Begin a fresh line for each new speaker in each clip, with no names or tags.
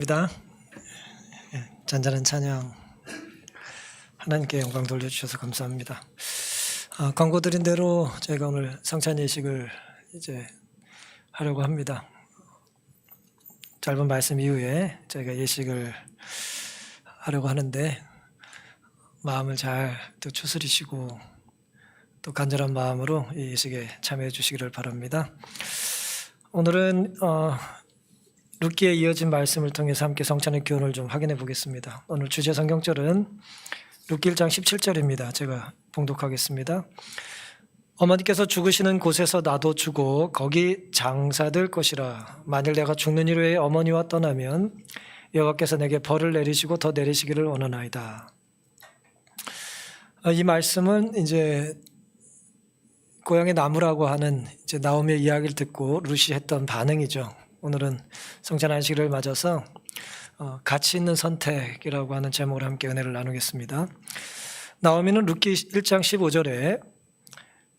입니다. 잔잔한 찬양 하나님께 영광 돌려주셔서 감사합니다. 광고 드린 대로 저희가 오늘 성찬 예식을 이제 하려고 합니다. 짧은 말씀 이후에 저희가 예식을 하려고 하는데 마음을 잘 또 추스리시고 또 간절한 마음으로 이 예식에 참여해 주시기를 바랍니다. 오늘은 룻기에 이어진 말씀을 통해서 함께 성찬의 교훈을 좀 확인해 보겠습니다. 오늘 주제 성경절은 룻기 1장 17절입니다. 제가 봉독하겠습니다. 어머니께서 죽으시는 곳에서 나도 죽어 거기 장사될 것이라. 만일 내가 죽는 일 외에 어머니와 떠나면 여호와께서 내게 벌을 내리시고 더 내리시기를 원하나이다. 이 말씀은 이제 고향의 나무라고 하는 이제 나오미의 이야기를 듣고 룻이 했던 반응이죠. 오늘은 성찬 안식일을 맞아서 가치 있는 선택이라고 하는 제목으로 함께 은혜를 나누겠습니다. 나오미는 룻기 1장 15절에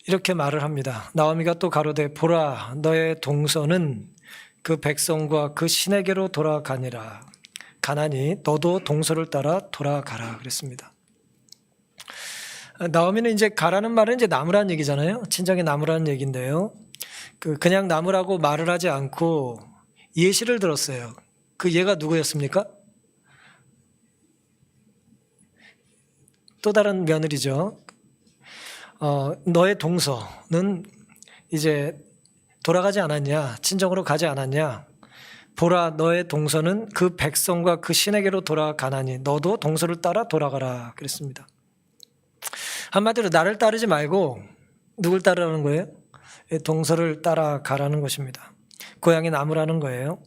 이렇게 말을 합니다. 나오미가 또 가로되 보라 너의 동서는 그 백성과 그 신에게로 돌아가니라. 가나니 너도 동서를 따라 돌아가라 그랬습니다. 나오미는 이제 가라는 말은 이제 나무라는 얘기잖아요. 친정의 나무라는 얘기인데요. 그냥 나무라고 말을 하지 않고 예시를 들었어요. 그 얘가 누구였습니까? 또 다른 며느리죠. 너의 동서는 이제 돌아가지 않았냐? 친정으로 가지 않았냐? 보라 너의 동서는 그 백성과 그 신에게로 돌아가나니 너도 동서를 따라 돌아가라 그랬습니다. 한마디로 나를 따르지 말고 누굴 따르라는 거예요? 동서를 따라가라는 것입니다. 고향의 나무라는 거예요.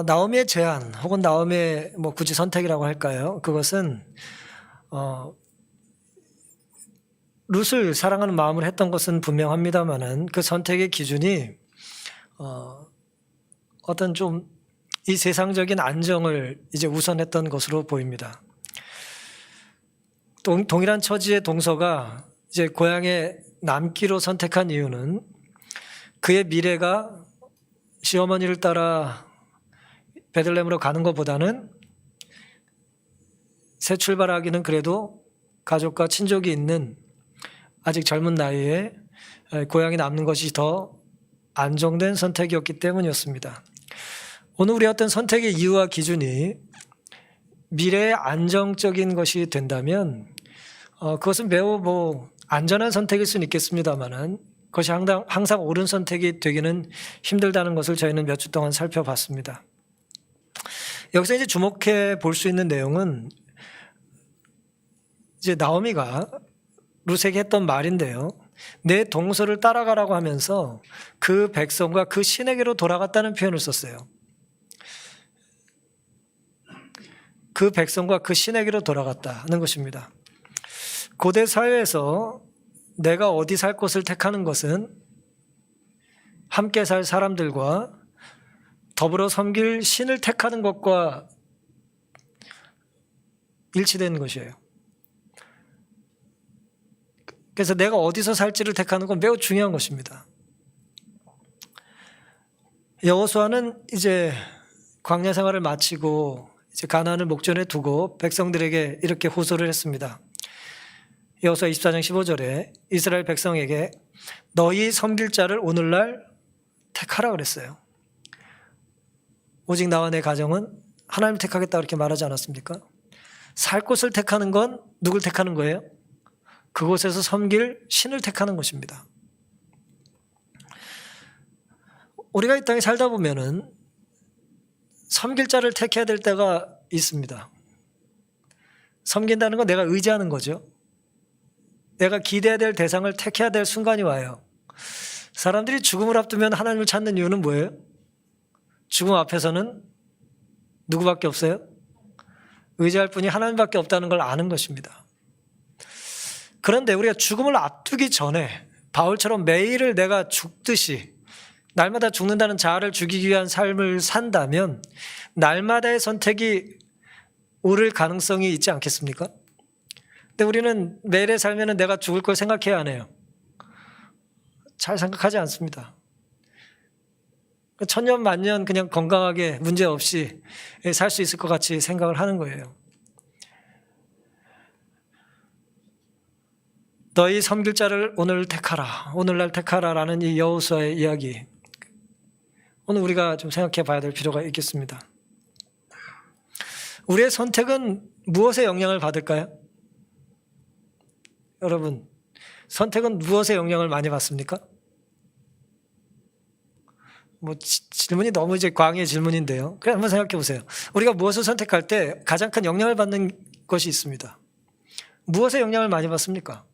나오미의 제안 혹은 나오미의 굳이 선택이라고 할까요? 그것은 룻을 사랑하는 마음으로 했던 것은 분명합니다만은 그 선택의 기준이 어떤 좀 이 세상적인 안정을 이제 우선했던 것으로 보입니다. 동일한 처지의 동서가 이제 고향에 남기로 선택한 이유는 그의 미래가 시어머니를 따라 베들레헴으로 가는 것보다는 새 출발하기는 그래도 가족과 친족이 있는 아직 젊은 나이에 고향에 남는 것이 더 안정된 선택이었기 때문이었습니다. 오늘 우리 어떤 선택의 이유와 기준이 미래의 안정적인 것이 된다면 그것은 매우 안전한 선택일 수는 있겠습니다만은 그것이 항상 옳은 선택이 되기는 힘들다는 것을 저희는 몇 주 동안 살펴봤습니다. 여기서 이제 주목해 볼 수 있는 내용은 이제 나오미가 룻에게 했던 말인데요. 내 동서를 따라가라고 하면서 그 백성과 그 신에게로 돌아갔다는 표현을 썼어요. 그 백성과 그 신에게로 돌아갔다는 것입니다. 고대 사회에서 내가 어디 살 곳을 택하는 것은 함께 살 사람들과 더불어 섬길 신을 택하는 것과 일치되는 것이에요. 그래서 내가 어디서 살지를 택하는 건 매우 중요한 것입니다. 여호수아는 이제 광야 생활을 마치고 이제 가나안을 목전에 두고 백성들에게 이렇게 호소를 했습니다. 여호수아 24장 15절에 이스라엘 백성에게 너희 섬길 자를 오늘날 택하라 그랬어요. 오직 나와 내 가정은 하나님을 택하겠다 그렇게 말하지 않았습니까? 살 곳을 택하는 건 누굴 택하는 거예요? 그곳에서 섬길 신을 택하는 것입니다. 우리가 이 땅에 살다 보면은 섬길 자를 택해야 될 때가 있습니다. 섬긴다는 건 내가 의지하는 거죠. 내가 기대해야 될 대상을 택해야 될 순간이 와요. 사람들이 죽음을 앞두면 하나님을 찾는 이유는 뭐예요? 죽음 앞에서는 누구밖에 없어요? 의지할 분이 하나님밖에 없다는 걸 아는 것입니다. 그런데 우리가 죽음을 앞두기 전에 바울처럼 매일을 내가 죽듯이 날마다 죽는다는 자아를 죽이기 위한 삶을 산다면 날마다의 선택이 옳을 가능성이 있지 않겠습니까? 근데 우리는 매일의 삶에는 내가 죽을 걸 생각해야 하네요. 잘 생각하지 않습니다. 천년 만년 그냥 건강하게 문제없이 살 수 있을 것 같이 생각을 하는 거예요. 너희 섬길 자를 오늘 택하라, 오늘날 택하라라는 이 여호수아의 이야기, 오늘 우리가 좀 생각해 봐야 될 필요가 있겠습니다. 우리의 선택은 무엇에 영향을 받을까요? 여러분, 선택은 무엇에 영향을 많이 받습니까? 질문이 너무 이제 광의 질문인데요. 그래, 한번 생각해 보세요. 우리가 무엇을 선택할 때 가장 큰 영향을 받는 것이 있습니다. 무엇에 영향을 많이 받습니까?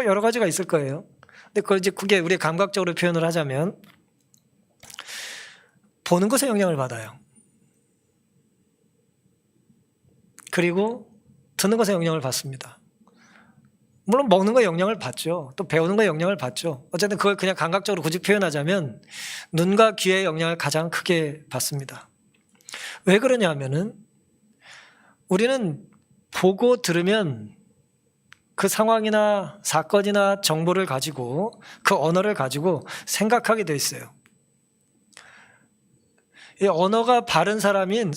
여러 가지가 있을 거예요. 근데 그게 우리 감각적으로 표현을 하자면, 보는 것에 영향을 받아요. 그리고 듣는 것에 영향을 받습니다. 물론 먹는 거에 영향을 받죠. 또 배우는 거에 영향을 받죠. 어쨌든 그걸 그냥 감각적으로 굳이 표현하자면 눈과 귀의 영향을 가장 크게 받습니다. 왜 그러냐 하면은 우리는 보고 들으면 그 상황이나 사건이나 정보를 가지고 그 언어를 가지고 생각하게 돼 있어요. 이 언어가 바른 사람은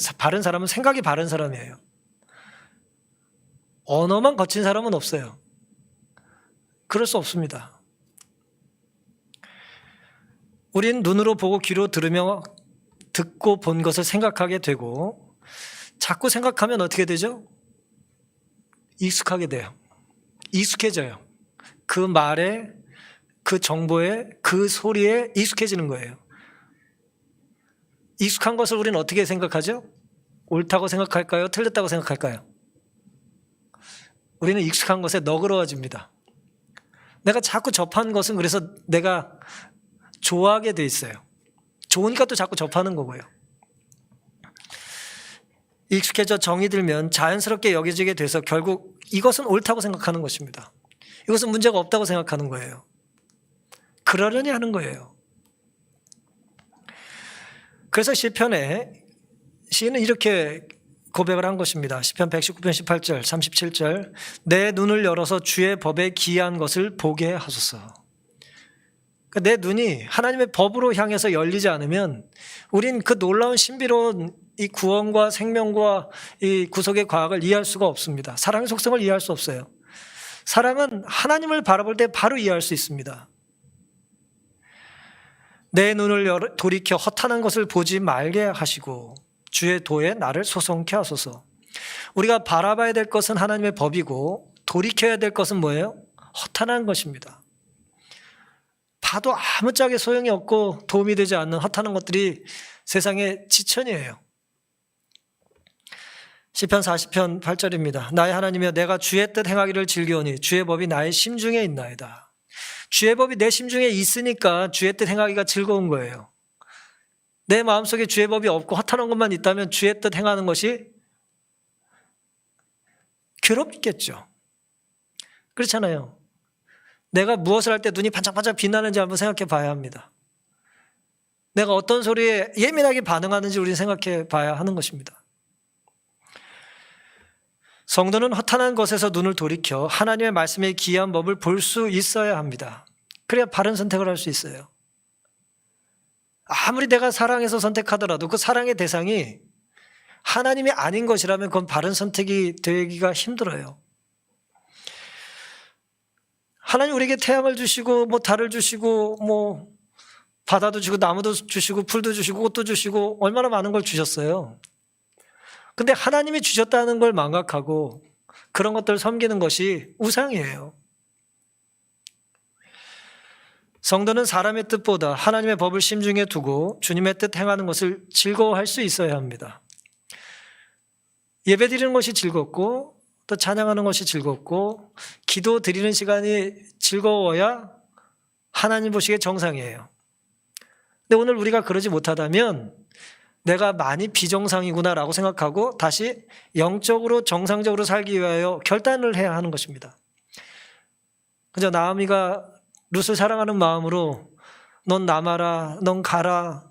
생각이 바른 사람이에요. 언어만 거친 사람은 없어요. 그럴 수 없습니다. 우린 눈으로 보고 귀로 들으며 듣고 본 것을 생각하게 되고, 자꾸 생각하면 어떻게 되죠? 익숙하게 돼요. 익숙해져요. 그 말에, 그 정보에, 그 소리에 익숙해지는 거예요. 익숙한 것을 우리는 어떻게 생각하죠? 옳다고 생각할까요? 틀렸다고 생각할까요? 우리는 익숙한 것에 너그러워집니다. 내가 자꾸 접한 것은 그래서 내가 좋아하게 돼 있어요. 좋으니까 또 자꾸 접하는 거고요. 익숙해져 정이 들면 자연스럽게 여겨지게 돼서 결국 이것은 옳다고 생각하는 것입니다. 이것은 문제가 없다고 생각하는 거예요. 그러려니 하는 거예요. 그래서 시편에 시인은 이렇게 고백을 한 것입니다. 시편 119편 18절, 37절. 내 눈을 열어서 주의 법에 기이한 것을 보게 하소서. 내 눈이 하나님의 법으로 향해서 열리지 않으면 우린 그 놀라운 신비로운 이 구원과 생명과 이 구속의 과학을 이해할 수가 없습니다. 사랑의 속성을 이해할 수 없어요. 사랑은 하나님을 바라볼 때 바로 이해할 수 있습니다. 내 눈을 돌이켜 허탄한 것을 보지 말게 하시고 주의 도에 나를 소송케 하소서. 우리가 바라봐야 될 것은 하나님의 법이고 돌이켜야 될 것은 뭐예요? 허탄한 것입니다. 봐도 아무짝에 소용이 없고 도움이 되지 않는 허탄한 것들이 세상의 지천이에요. 시편 40편 8절입니다. 나의 하나님이여 내가 주의 뜻 행하기를 즐겨오니 주의 법이 나의 심중에 있나이다. 주의 법이 내 심중에 있으니까 주의 뜻 행하기가 즐거운 거예요. 내 마음속에 주의 법이 없고 허탄한 것만 있다면 주의 뜻 행하는 것이 괴롭겠죠. 그렇잖아요. 내가 무엇을 할 때 눈이 반짝반짝 빛나는지 한번 생각해 봐야 합니다. 내가 어떤 소리에 예민하게 반응하는지 우리는 생각해 봐야 하는 것입니다. 성도는 허탄한 것에서 눈을 돌이켜 하나님의 말씀의 기이한 법을 볼 수 있어야 합니다. 그래야 바른 선택을 할 수 있어요. 아무리 내가 사랑해서 선택하더라도 그 사랑의 대상이 하나님이 아닌 것이라면 그건 바른 선택이 되기가 힘들어요. 하나님 우리에게 태양을 주시고 달을 주시고 바다도 주시고 나무도 주시고 풀도 주시고 꽃도 주시고 얼마나 많은 걸 주셨어요. 근데 하나님이 주셨다는 걸 망각하고 그런 것들을 섬기는 것이 우상이에요. 성도는 사람의 뜻보다 하나님의 법을 심중에 두고 주님의 뜻 행하는 것을 즐거워할 수 있어야 합니다. 예배 드리는 것이 즐겁고 또 찬양하는 것이 즐겁고 기도 드리는 시간이 즐거워야 하나님 보시기에 정상이에요. 근데 오늘 우리가 그러지 못하다면 내가 많이 비정상이구나라고 생각하고 다시 영적으로 정상적으로 살기 위하여 결단을 해야 하는 것입니다. 그저 나오미가 룻을 사랑하는 마음으로 넌 남아라, 넌 가라,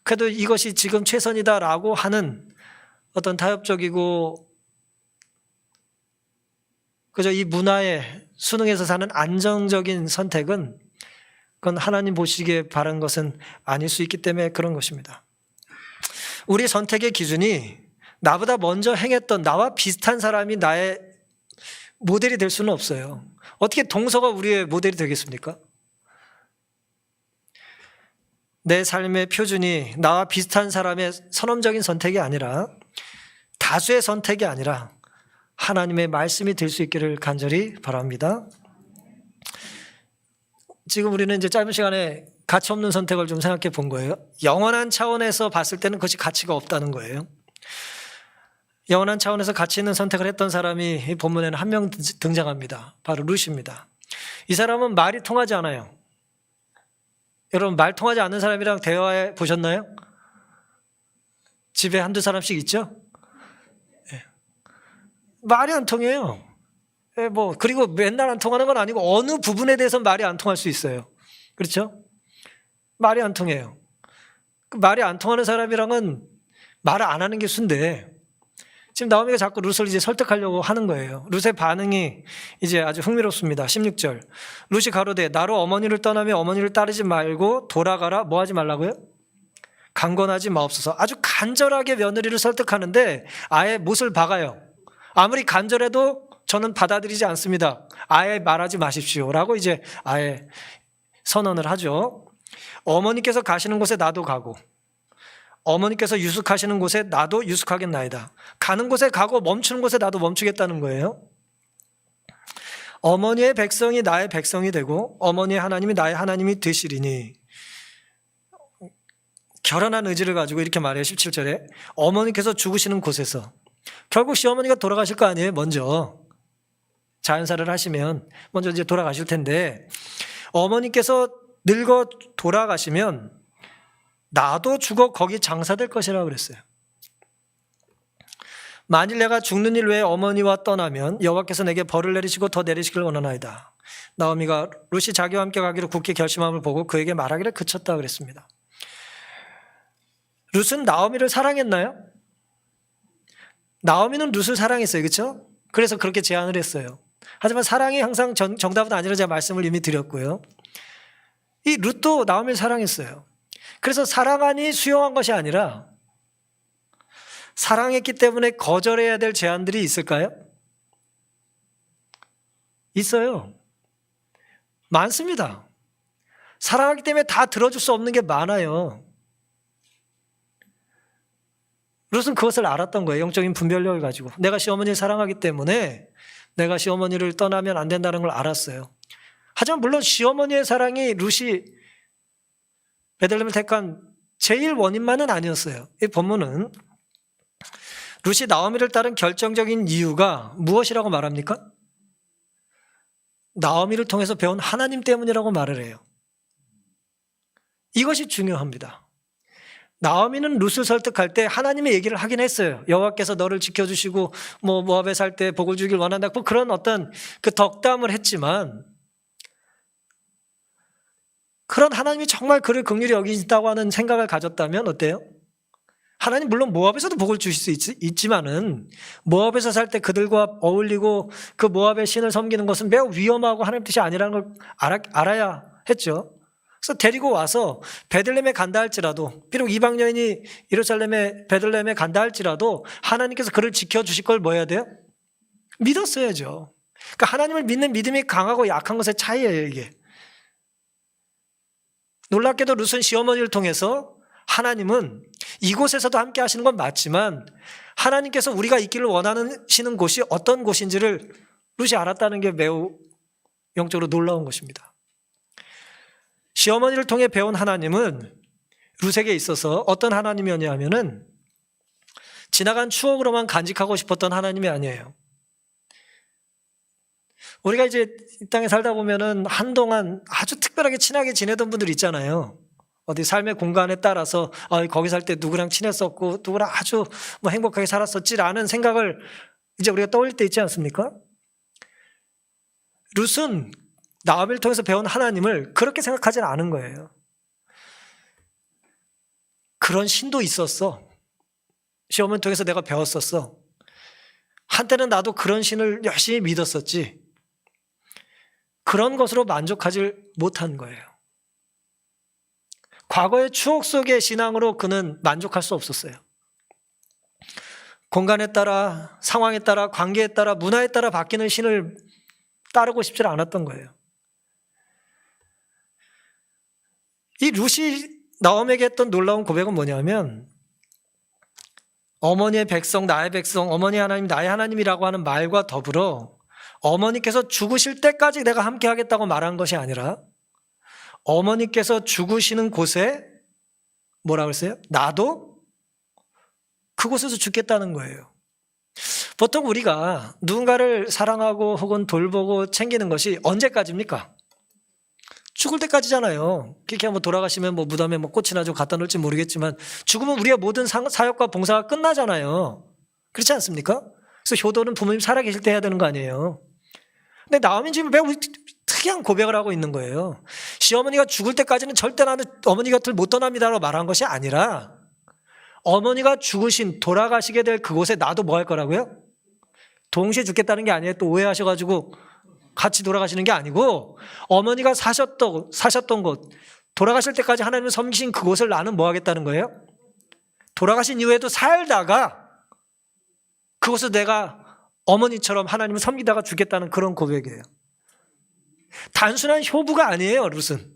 그래도 이것이 지금 최선이다라고 하는 어떤 타협적이고 그저 이 문화에 순응해서 사는 안정적인 선택은 그건 하나님 보시기에 바른 것은 아닐 수 있기 때문에 그런 것입니다. 우리 선택의 기준이 나보다 먼저 행했던 나와 비슷한 사람이 나의 모델이 될 수는 없어요. 어떻게 동서가 우리의 모델이 되겠습니까? 내 삶의 표준이 나와 비슷한 사람의 선험적인 선택이 아니라, 다수의 선택이 아니라 하나님의 말씀이 될 수 있기를 간절히 바랍니다. 지금 우리는 이제 짧은 시간에 가치 없는 선택을 좀 생각해 본 거예요. 영원한 차원에서 봤을 때는 그것이 가치가 없다는 거예요. 영원한 차원에서 가치 있는 선택을 했던 사람이 이 본문에는 한 명 등장합니다. 바로 룻입니다. 이 사람은 말이 통하지 않아요. 여러분, 말 통하지 않는 사람이랑 대화해 보셨나요? 집에 한두 사람씩 있죠? 네. 말이 안 통해요. 네, 그리고 맨날 안 통하는 건 아니고 어느 부분에 대해서 말이 안 통할 수 있어요. 그렇죠? 말이 안 통해요. 말이 안 통하는 사람이랑은 말을 안 하는 게 순데, 지금 나오미가 자꾸 룻을 이제 설득하려고 하는 거예요. 룻의 반응이 이제 아주 흥미롭습니다. 16절. 룻이 가로되 나로 어머니를 떠나며 어머니를 따르지 말고 돌아가라. 뭐 하지 말라고요? 강권하지 마옵소서. 아주 간절하게 며느리를 설득하는데 아예 못을 박아요. 아무리 간절해도 저는 받아들이지 않습니다. 아예 말하지 마십시오. 라고 이제 아예 선언을 하죠. 어머니께서 가시는 곳에 나도 가고, 어머니께서 유숙하시는 곳에 나도 유숙하겠나이다. 가는 곳에 가고 멈추는 곳에 나도 멈추겠다는 거예요. 어머니의 백성이 나의 백성이 되고 어머니의 하나님이 나의 하나님이 되시리니, 결연한 의지를 가지고 이렇게 말해요. 17절에 어머니께서 죽으시는 곳에서, 결국 시어머니가 돌아가실 거 아니에요. 먼저 자연사를 하시면 먼저 이제 돌아가실 텐데, 어머니께서 늙어 돌아가시면 나도 죽어 거기 장사될 것이라고 그랬어요. 만일 내가 죽는 일 외에 어머니와 떠나면 여호와께서 내게 벌을 내리시고 더 내리시길 원하나이다. 나오미가 룻이 자기와 함께 가기로 굳게 결심함을 보고 그에게 말하기를 그쳤다 그랬습니다. 룻은 나오미를 사랑했나요? 나오미는 룻을 사랑했어요. 그렇죠? 그래서 그렇게 제안을 했어요. 하지만 사랑이 항상 정답은 아니라 제가 말씀을 이미 드렸고요. 이 룻도 나오미를 사랑했어요. 그래서 사랑하니 수용한 것이 아니라 사랑했기 때문에 거절해야 될 제안들이 있을까요? 있어요. 많습니다. 사랑하기 때문에 다 들어줄 수 없는 게 많아요. 룻은 그것을 알았던 거예요. 영적인 분별력을 가지고. 내가 시어머니를 사랑하기 때문에 내가 시어머니를 떠나면 안 된다는 걸 알았어요. 하지만 물론 시어머니의 사랑이 룻이 베들레헴을 택한 제일 원인만은 아니었어요. 이 본문은 룻이 나오미를 따른 결정적인 이유가 무엇이라고 말합니까? 나오미를 통해서 배운 하나님 때문이라고 말을 해요. 이것이 중요합니다. 나오미는 룻을 설득할 때 하나님의 얘기를 하긴 했어요. 여호와께서 너를 지켜주시고 모압에 살 때 복을 주길 원한다. 그런 어떤 그 덕담을 했지만, 그런 하나님이 정말 그를 긍휼히 여기신다고 하는 생각을 가졌다면 어때요? 하나님 물론 모압에서도 복을 주실 수 있지만은 모압에서 살 때 그들과 어울리고 그 모압의 신을 섬기는 것은 매우 위험하고 하나님 뜻이 아니라는 걸 알아야 했죠. 그래서 데리고 와서 베들레헴에 간다 할지라도, 비록 이방 여인이 예루살렘에 베들레헴에 간다 할지라도 하나님께서 그를 지켜주실 걸 뭐 해야 돼요? 믿었어야죠. 그러니까 하나님을 믿는 믿음이 강하고 약한 것의 차이예요, 이게. 놀랍게도 룻은 시어머니를 통해서 하나님은 이곳에서도 함께 하시는 건 맞지만 하나님께서 우리가 있기를 원하시는 곳이 어떤 곳인지를 룻이 알았다는 게 매우 영적으로 놀라운 것입니다. 시어머니를 통해 배운 하나님은 룻에게 있어서 어떤 하나님이었냐면은 지나간 추억으로만 간직하고 싶었던 하나님이 아니에요. 우리가 이제 이 땅에 살다 보면은 한동안 아주 특별하게 친하게 지내던 분들 있잖아요. 어디 삶의 공간에 따라서 거기 살 때 누구랑 친했었고 누구랑 아주 행복하게 살았었지라는 생각을 이제 우리가 떠올릴 때 있지 않습니까? 룻은 나오미를 통해서 배운 하나님을 그렇게 생각하지 않은 거예요. 그런 신도 있었어. 시어머니 통해서 내가 배웠었어. 한때는 나도 그런 신을 열심히 믿었었지. 그런 것으로 만족하지 못한 거예요. 과거의 추억 속의 신앙으로 그는 만족할 수 없었어요. 공간에 따라, 상황에 따라, 관계에 따라, 문화에 따라 바뀌는 신을 따르고 싶지 않았던 거예요. 이 룻이 나옴에게 했던 놀라운 고백은 뭐냐면, 어머니의 백성, 나의 백성, 어머니 하나님, 나의 하나님이라고 하는 말과 더불어 어머니께서 죽으실 때까지 내가 함께 하겠다고 말한 것이 아니라, 어머니께서 죽으시는 곳에 뭐라고 했어요? 나도 그곳에서 죽겠다는 거예요. 보통 우리가 누군가를 사랑하고 혹은 돌보고 챙기는 것이 언제까지입니까? 죽을 때까지잖아요. 그렇게 한번 돌아가시면 뭐 무덤에 뭐 꽃이나 좀 갖다 놓을지 모르겠지만 죽으면 우리의 모든 사역과 봉사가 끝나잖아요. 그렇지 않습니까? 그래서 효도는 부모님 살아계실 때 해야 되는 거 아니에요. 근데 나오미 지금 매우 특이한 고백을 하고 있는 거예요. 시어머니가 죽을 때까지는 절대 나는 어머니 곁을 못 떠납니다라고 말한 것이 아니라, 어머니가 죽으신, 돌아가시게 될 그곳에 나도 뭐 할 거라고요? 동시에 죽겠다는 게 아니에요. 또 오해하셔가지고 같이 돌아가시는 게 아니고, 어머니가 사셨던 곳, 돌아가실 때까지 하나님을 섬기신 그곳을 나는 뭐 하겠다는 거예요? 돌아가신 이후에도 살다가 그곳에서 내가 어머니처럼 하나님을 섬기다가 죽겠다는 그런 고백이에요. 단순한 효부가 아니에요, 룻은.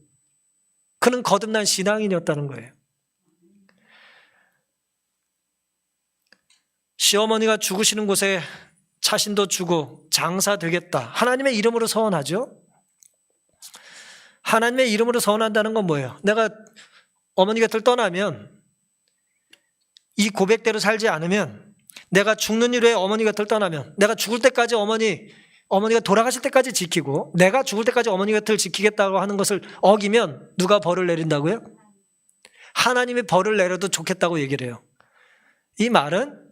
그는 거듭난 신앙인이었다는 거예요. 시어머니가 죽으시는 곳에 자신도 주고 장사되겠다. 하나님의 이름으로 서원하죠. 하나님의 이름으로 서원한다는 건 뭐예요? 내가 어머니 곁을 떠나면, 이 고백대로 살지 않으면, 내가 죽는 일에 어머니 곁을 떠나면, 내가 죽을 때까지 어머니가 돌아가실 때까지 지키고 내가 죽을 때까지 어머니 곁을 지키겠다고 하는 것을 어기면 누가 벌을 내린다고요? 하나님이 벌을 내려도 좋겠다고 얘기를 해요. 이 말은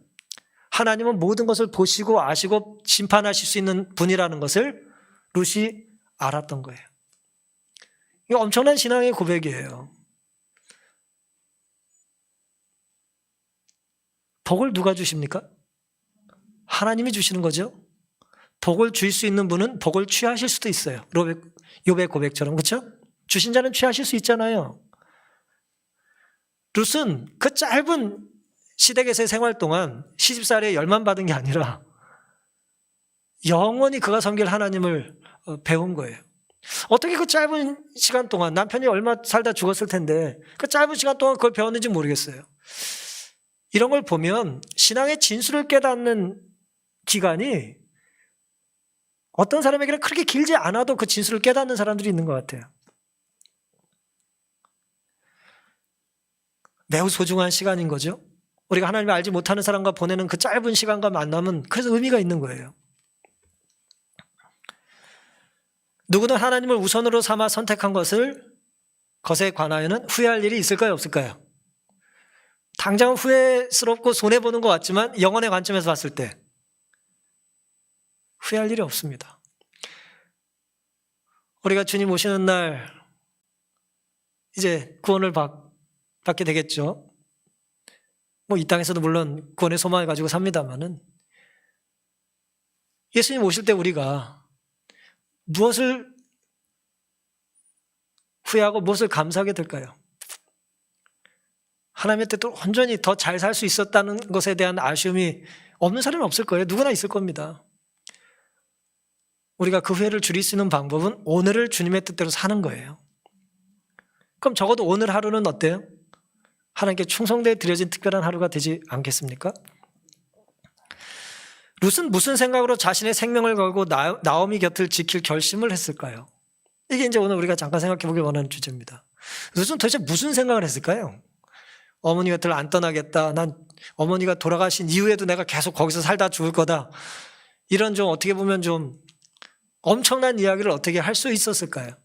하나님은 모든 것을 보시고 아시고 심판하실 수 있는 분이라는 것을 룻이 알았던 거예요. 이거 엄청난 신앙의 고백이에요. 복을 누가 주십니까? 하나님이 주시는 거죠. 복을 줄 수 있는 분은 복을 취하실 수도 있어요. 욥의 고백처럼, 그렇죠? 주신 자는 취하실 수 있잖아요. 룻은 그 짧은 시댁에서의 생활 동안 시집살이에 열만 받은 게 아니라 영원히 그가 섬길 하나님을 배운 거예요. 어떻게 그 짧은 시간 동안, 남편이 얼마 살다 죽었을 텐데 그 짧은 시간 동안 그걸 배웠는지 모르겠어요. 이런 걸 보면 신앙의 진수를 깨닫는 기간이 어떤 사람에게는 그렇게 길지 않아도 그 진수를 깨닫는 사람들이 있는 것 같아요. 매우 소중한 시간인 거죠. 우리가 하나님을 알지 못하는 사람과 보내는 그 짧은 시간과 만남은 그래서 의미가 있는 거예요. 누구는 하나님을 우선으로 삼아 선택한 것에 관하여는 후회할 일이 있을까요, 없을까요? 당장 후회스럽고 손해보는 것 같지만 영혼의 관점에서 봤을 때 후회할 일이 없습니다. 우리가 주님 오시는 날 이제 구원을 받게 되겠죠. 뭐 이 땅에서도 물론 구원의 소망을 가지고 삽니다만은, 예수님 오실 때 우리가 무엇을 후회하고 무엇을 감사하게 될까요? 하나님의 뜻대로 온전히 더 잘 살 수 있었다는 것에 대한 아쉬움이 없는 사람은 없을 거예요. 누구나 있을 겁니다. 우리가 그 후회를 줄일 수 있는 방법은 오늘을 주님의 뜻대로 사는 거예요. 그럼 적어도 오늘 하루는 어때요? 하나님께 충성되어 드려진 특별한 하루가 되지 않겠습니까? 룻은 무슨 생각으로 자신의 생명을 걸고 나오미 곁을 지킬 결심을 했을까요? 이게 이제 오늘 우리가 잠깐 생각해 보길 원하는 주제입니다. 룻은 도대체 무슨 생각을 했을까요? 어머니 곁을 안 떠나겠다. 난 어머니가 돌아가신 이후에도 내가 계속 거기서 살다 죽을 거다. 이런 좀 어떻게 보면 좀 엄청난 이야기를 어떻게 할 수 있었을까요?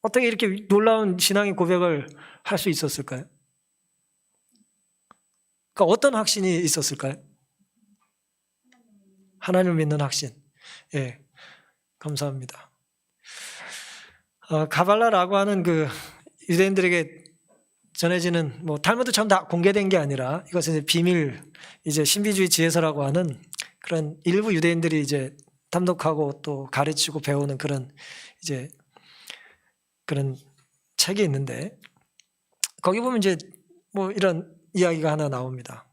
어떻게 이렇게 놀라운 신앙의 고백을 할 수 있었을까요? 그러니까 어떤 확신이 있었을까요? 하나님을 믿는 확신. 예, 감사합니다. 가발라라고 하는 그 유대인들에게 전해지는 뭐 탈무드처럼 다 공개된 게 아니라 이것은 이제 비밀, 이제 신비주의 지혜서라고 하는 그런 일부 유대인들이 이제 탐독하고 또 가르치고 배우는 그런 이제 그런 책이 있는데 거기 보면 이제 뭐 이런 이야기가 하나 나옵니다.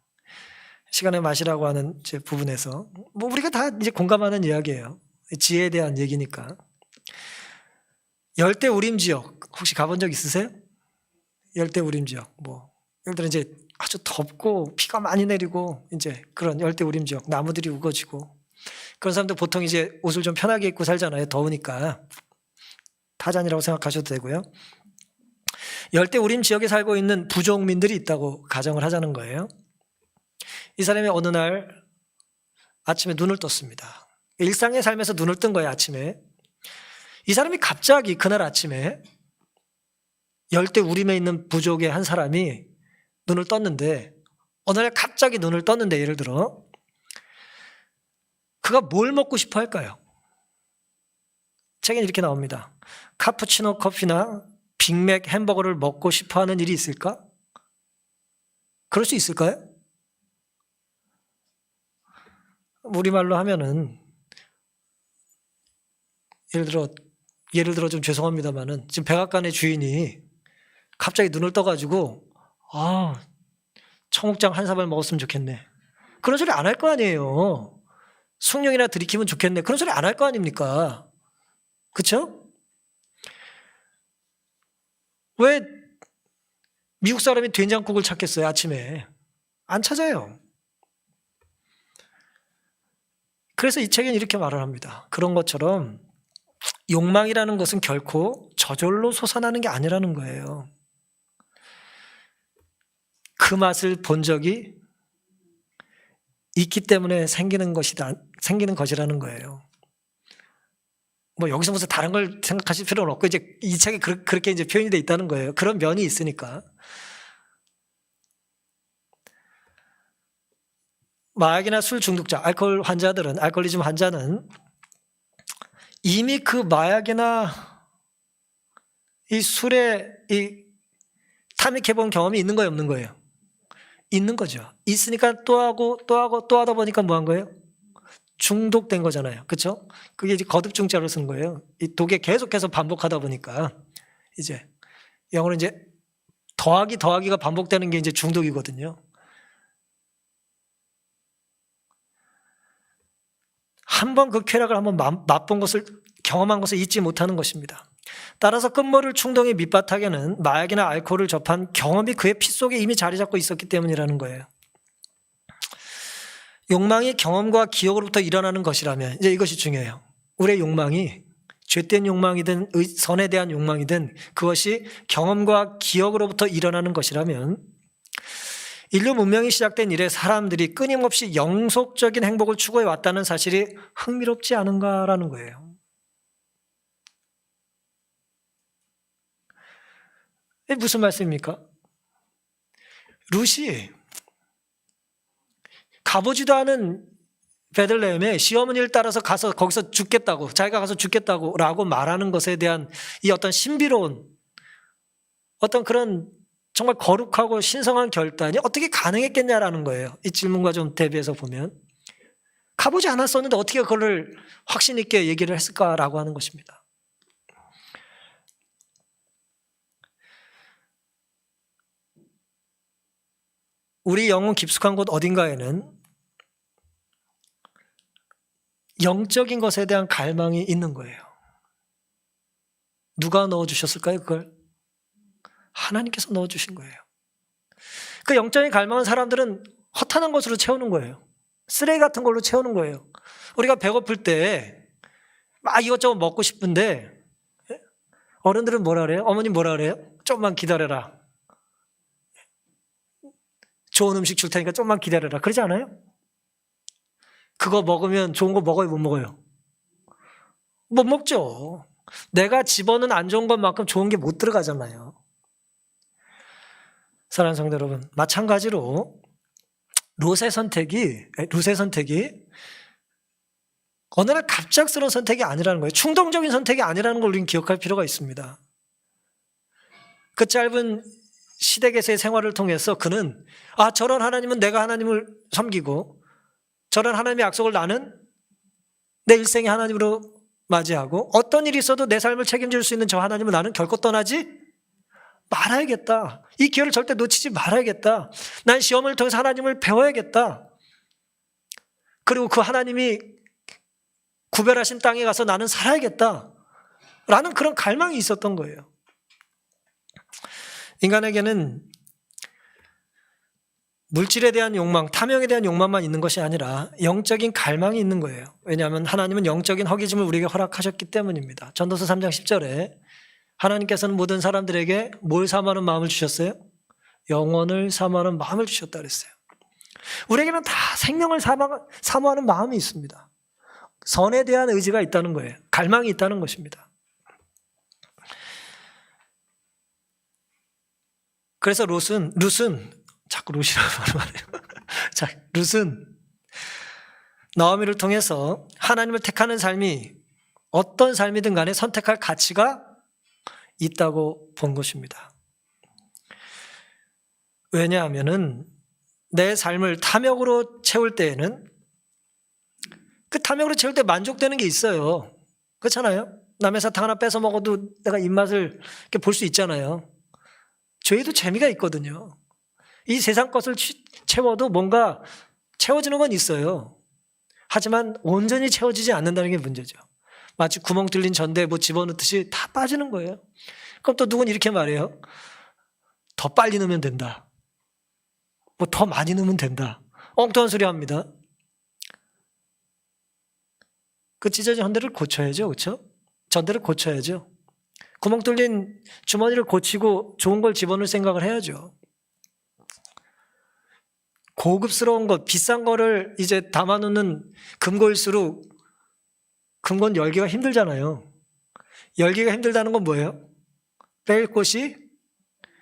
시간의 맛이라고 하는 이제 부분에서 뭐 우리가 다 이제 공감하는 이야기예요. 지혜에 대한 얘기니까. 열대우림 지역 혹시 가본 적 있으세요? 열대우림 지역 뭐 예를 들어 이제 아주 덥고 비가 많이 내리고 이제 그런 열대우림 지역 나무들이 우거지고 그런 사람들 보통 이제 옷을 좀 편하게 입고 살잖아요. 더우니까 타잔이라고 생각하셔도 되고요. 열대우림 지역에 살고 있는 부족민들이 있다고 가정을 하자는 거예요. 이 사람이 어느 날 아침에 눈을 떴습니다. 일상의 삶에서 눈을 뜬 거예요. 아침에 이 사람이 갑자기 그날 아침에 열대우림에 있는 부족의 한 사람이 눈을 떴는데 어느 날 갑자기 눈을 떴는데 예를 들어 그가 뭘 먹고 싶어 할까요? 책에 이렇게 나옵니다. 카푸치노 커피나 빅맥 햄버거를 먹고 싶어 하는 일이 있을까? 그럴 수 있을까요? 우리말로 하면은 예를 들어 좀 죄송합니다만은 지금 백악관의 주인이 갑자기 눈을 떠가지고 청국장 한 사발 먹었으면 좋겠네. 그런 소리 안 할 거 아니에요. 숭늉이나 들이키면 좋겠네. 그런 소리 안 할 거 아닙니까? 그렇죠? 왜 미국 사람이 된장국을 찾겠어요? 아침에 안 찾아요. 그래서 이 책은 이렇게 말을 합니다. 그런 것처럼 욕망이라는 것은 결코 저절로 솟아나는 게 아니라는 거예요. 그 맛을 본 적이 있기 때문에 생기는 것이라는 거예요. 뭐 여기서 무슨 다른 걸 생각하실 필요는 없고 이제 이 책에 그렇게 이제 표현이 돼 있다는 거예요. 그런 면이 있으니까. 마약이나 술 중독자, 알코올리즘 환자는 이미 그 마약이나 이 술에 탐닉해본 경험이 있는 거예요, 없는 거예요? 있는 거죠. 있으니까 또 하고 또 하다 보니까 뭐 한 거예요? 중독된 거잖아요. 그렇죠? 그게 이제 거듭중자로 쓴 거예요. 이 독에 계속해서 반복하다 보니까 이제 영어로 이제 더하기가 반복되는 게 이제 중독이거든요. 한번 그 쾌락을 한번 맛본 것을 경험한 것을 잊지 못하는 것입니다. 따라서 끝모를 충동의 밑바닥에는 마약이나 알코올을 접한 경험이 그의 피 속에 이미 자리 잡고 있었기 때문이라는 거예요. 욕망이 경험과 기억으로부터 일어나는 것이라면 이제 이것이 중요해요. 우리의 욕망이 죄된 욕망이든 선에 대한 욕망이든 그것이 경험과 기억으로부터 일어나는 것이라면 인류 문명이 시작된 이래 사람들이 끊임없이 영속적인 행복을 추구해 왔다는 사실이 흥미롭지 않은가라는 거예요. 이게 무슨 말씀입니까? 룻이 가보지도 않은 베들레헴에 시어머니를 따라서 가서 거기서 죽겠다고, 자기가 가서 죽겠다고 라고 말하는 것에 대한 이 어떤 신비로운 어떤 그런 정말 거룩하고 신성한 결단이 어떻게 가능했겠냐라는 거예요. 이 질문과 좀 대비해서 보면 가보지 않았었는데 어떻게 그걸 확신 있게 얘기를 했을까라고 하는 것입니다. 우리 영혼 깊숙한 곳 어딘가에는 영적인 것에 대한 갈망이 있는 거예요. 누가 넣어주셨을까요? 그걸? 하나님께서 넣어주신 거예요. 그 영적인 갈망은 사람들은 허탄한 것으로 채우는 거예요. 쓰레기 같은 걸로 채우는 거예요. 우리가 배고플 때 막 이것저것 먹고 싶은데 어른들은 뭐라 그래요? 어머님 뭐라 그래요? 좀만 기다려라. 좋은 음식 줄 테니까 좀만 기다려라. 그러지 않아요? 그거 먹으면 좋은 거 먹어요? 못 먹어요? 못 먹죠. 내가 집어넣은 안 좋은 것만큼 좋은 게 못 들어가잖아요. 사랑하는 성도 여러분, 마찬가지로 룻의 선택이 어느 날 갑작스러운 선택이 아니라는 거예요. 충동적인 선택이 아니라는 걸 우리는 기억할 필요가 있습니다. 그 짧은 시댁에서의 생활을 통해서 그는 저런 하나님은 내가 하나님을 섬기고 저런 하나님의 약속을 나는 내 일생의 하나님으로 맞이하고 어떤 일이 있어도 내 삶을 책임질 수 있는 저 하나님을 나는 결코 떠나지 말아야겠다. 이 기회를 절대 놓치지 말아야겠다. 난 시험을 통해서 하나님을 배워야겠다. 그리고 그 하나님이 구별하신 땅에 가서 나는 살아야겠다. 라는 그런 갈망이 있었던 거예요. 인간에게는 물질에 대한 욕망, 탐욕에 대한 욕망만 있는 것이 아니라 영적인 갈망이 있는 거예요. 왜냐하면 하나님은 영적인 허기짐을 우리에게 허락하셨기 때문입니다. 전도서 3장 10절에 하나님께서는 모든 사람들에게 뭘 사모하는 마음을 주셨어요? 영혼을 사모하는 마음을 주셨다 그랬어요. 우리에게는 다 생명을 사모하는 마음이 있습니다. 선에 대한 의지가 있다는 거예요. 갈망이 있다는 것입니다. 그래서 룻은 자꾸 룻이라고 말해요. 자, 룻은 나오미를 통해서 하나님을 택하는 삶이 어떤 삶이든 간에 선택할 가치가 있다고 본 것입니다. 왜냐하면은 내 삶을 탐욕으로 채울 때에는 그 탐욕으로 채울 때 만족되는 게 있어요. 그렇잖아요? 남의 사탕 하나 뺏어 먹어도 내가 입맛을 이렇게 볼 수 있잖아요. 죄에도 재미가 있거든요. 이 세상 것을 채워도 뭔가 채워지는 건 있어요. 하지만 온전히 채워지지 않는다는 게 문제죠. 마치 구멍 뚫린 전대에 뭐 집어넣듯이 다 빠지는 거예요. 그럼 또 누군 이렇게 말해요. 더 빨리 넣으면 된다. 뭐 더 많이 넣으면 된다. 엉뚱한 소리 합니다. 그 찢어진 헌대를 고쳐야죠. 그렇죠? 전대를 고쳐야죠. 구멍 뚫린 주머니를 고치고 좋은 걸 집어넣을 생각을 해야죠. 고급스러운 것, 비싼 거를 이제 담아놓는 금고일수록 금고는 열기가 힘들잖아요. 열기가 힘들다는 건 뭐예요? 뺄 곳이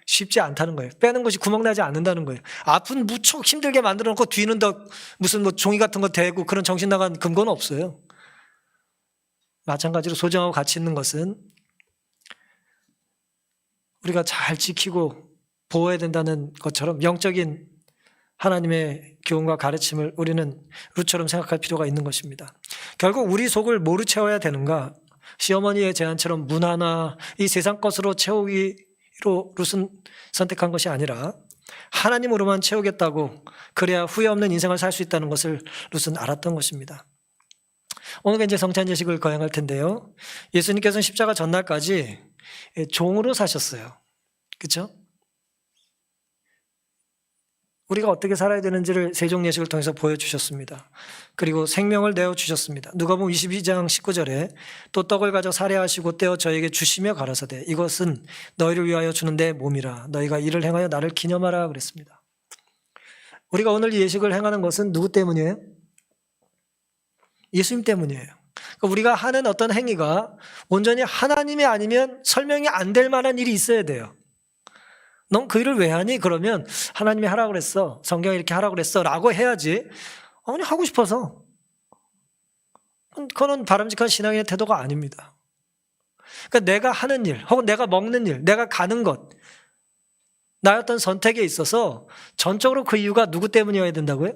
쉽지 않다는 거예요. 빼는 것이 구멍나지 않는다는 거예요. 앞은 무척 힘들게 만들어 놓고 뒤는 더 무슨 뭐 종이 같은 거 대고 그런 정신 나간 금고는 없어요. 마찬가지로 소중하고 가치 있는 것은 우리가 잘 지키고 보호해야 된다는 것처럼 영적인 하나님의 교훈과 가르침을 우리는 룻처럼 생각할 필요가 있는 것입니다. 결국 우리 속을 뭐로 채워야 되는가? 시어머니의 제안처럼 문화나 이 세상 것으로 채우기로 룻은 선택한 것이 아니라 하나님으로만 채우겠다고, 그래야 후회 없는 인생을 살 수 있다는 것을 룻은 알았던 것입니다. 오늘 이제 성찬 예식을 거행할 텐데요. 예수님께서는 십자가 전날까지 종으로 사셨어요. 그렇죠? 우리가 어떻게 살아야 되는지를 세종 예식을 통해서 보여주셨습니다. 그리고 생명을 내어주셨습니다. 누가복음 22장 19절에 또 떡을 가져 살해하시고 떼어 저에게 주시며 가라사대 이것은 너희를 위하여 주는 내 몸이라 너희가 이를 행하여 나를 기념하라 그랬습니다. 우리가 오늘 이 예식을 행하는 것은 누구 때문이에요? 예수님 때문이에요. 그러니까 우리가 하는 어떤 행위가 온전히 하나님이 아니면 설명이 안 될 만한 일이 있어야 돼요. 넌 그 일을 왜 하니? 그러면 하나님이 하라고 그랬어. 성경이 이렇게 하라고 그랬어. 라고 해야지. 아니, 하고 싶어서. 그건 바람직한 신앙의 태도가 아닙니다. 그러니까 내가 하는 일, 혹은 내가 먹는 일, 내가 가는 것, 나의 어떤 선택에 있어서 전적으로 그 이유가 누구 때문이어야 된다고요?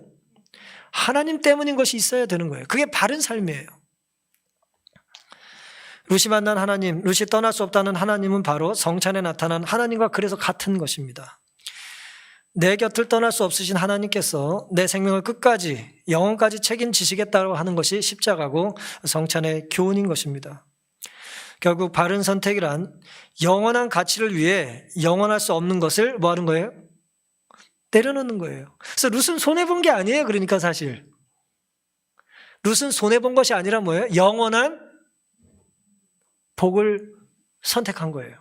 하나님 때문인 것이 있어야 되는 거예요. 그게 바른 삶이에요. 룻이 만난 하나님, 룻이 떠날 수 없다는 하나님은 바로 성찬에 나타난 하나님과 그래서 같은 것입니다. 내 곁을 떠날 수 없으신 하나님께서 내 생명을 끝까지, 영원까지 책임지시겠다고 하는 것이 십자가고 성찬의 교훈인 것입니다. 결국 바른 선택이란 영원한 가치를 위해 영원할 수 없는 것을 뭐 하는 거예요? 내려놓는 거예요. 그래서 룻은 손해본 게 아니에요. 그러니까 사실 룻은 손해본 것이 아니라 뭐예요? 영원한 복을 선택한 거예요.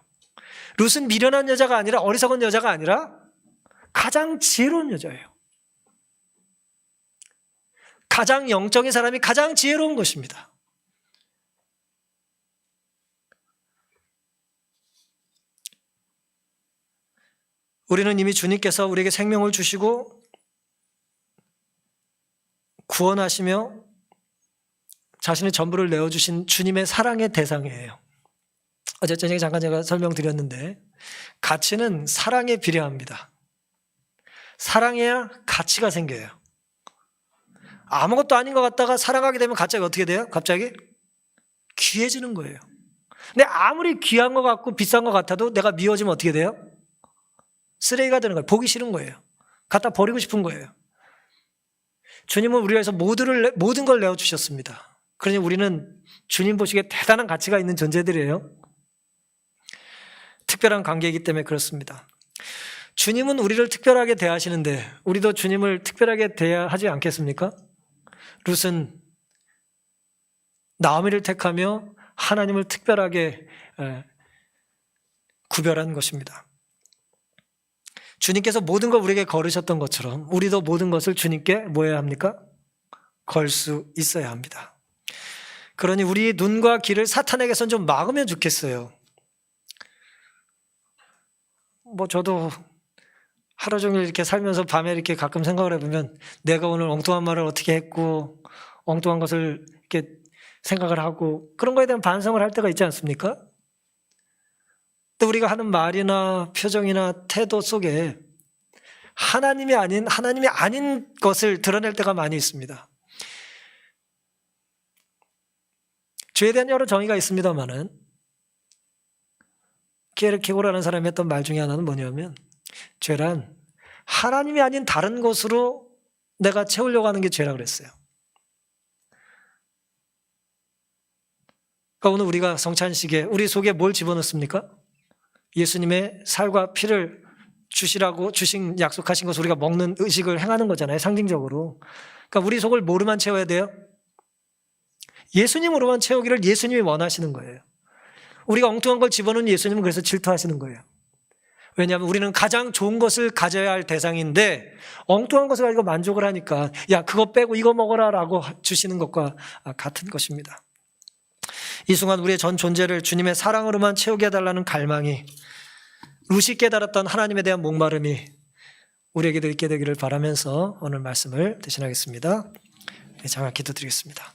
룻은 미련한 여자가 아니라, 어리석은 여자가 아니라 가장 지혜로운 여자예요. 가장 영적인 사람이 가장 지혜로운 것입니다. 우리는 이미 주님께서 우리에게 생명을 주시고 구원하시며 자신의 전부를 내어주신 주님의 사랑의 대상이에요. 어제 저녁에 잠깐 제가 설명드렸는데 가치는 사랑에 비례합니다. 사랑해야 가치가 생겨요. 아무것도 아닌 것 같다가 사랑하게 되면 갑자기 어떻게 돼요? 갑자기 귀해지는 거예요. 근데 아무리 귀한 것 같고 비싼 것 같아도 내가 미워지면 어떻게 돼요? 쓰레기가 되는 거예요. 보기 싫은 거예요. 갖다 버리고 싶은 거예요. 주님은 우리 위해서 모든 걸 내어주셨습니다. 그러니 우리는 주님 보시기에 대단한 가치가 있는 존재들이에요. 특별한 관계이기 때문에 그렇습니다. 주님은 우리를 특별하게 대하시는데 우리도 주님을 특별하게 대하지 않겠습니까? 룻은 나오미를 택하며 하나님을 특별하게 구별한 것입니다. 주님께서 모든 걸 우리에게 걸으셨던 것처럼 우리도 모든 것을 주님께 뭐 해야 합니까? 걸 수 있어야 합니다. 그러니 우리 눈과 귀를 사탄에게선 좀 막으면 좋겠어요. 저도 하루 종일 이렇게 살면서 밤에 이렇게 가끔 생각을 해보면 내가 오늘 엉뚱한 말을 어떻게 했고 엉뚱한 것을 이렇게 생각을 하고 그런 거에 대한 반성을 할 때가 있지 않습니까? 또 우리가 하는 말이나 표정이나 태도 속에 하나님이 아닌 것을 드러낼 때가 많이 있습니다. 죄에 대한 여러 정의가 있습니다만은 키에르 케고라는 사람이 했던 말 중에 하나는 뭐냐면 죄란 하나님이 아닌 다른 것으로 내가 채우려고 하는 게 죄라 그랬어요. 그러니까 오늘 우리가 성찬식에 우리 속에 뭘 집어넣습니까? 예수님의 살과 피를 주신 약속하신 것을 우리가 먹는 의식을 행하는 거잖아요. 상징적으로. 그러니까 우리 속을 뭐로만 채워야 돼요? 예수님으로만 채우기를 예수님이 원하시는 거예요. 우리가 엉뚱한 걸 집어넣은 예수님은 그래서 질투하시는 거예요. 왜냐하면 우리는 가장 좋은 것을 가져야 할 대상인데 엉뚱한 것을 가지고 만족을 하니까 야 그거 빼고 이거 먹어라 라고 주시는 것과 같은 것입니다. 이 순간 우리의 전 존재를 주님의 사랑으로만 채우게 해달라는 갈망이 룻이 깨달았던 하나님에 대한 목마름이 우리에게도 있게 되기를 바라면서 오늘 말씀을 대신하겠습니다. 장을 기도드리겠습니다.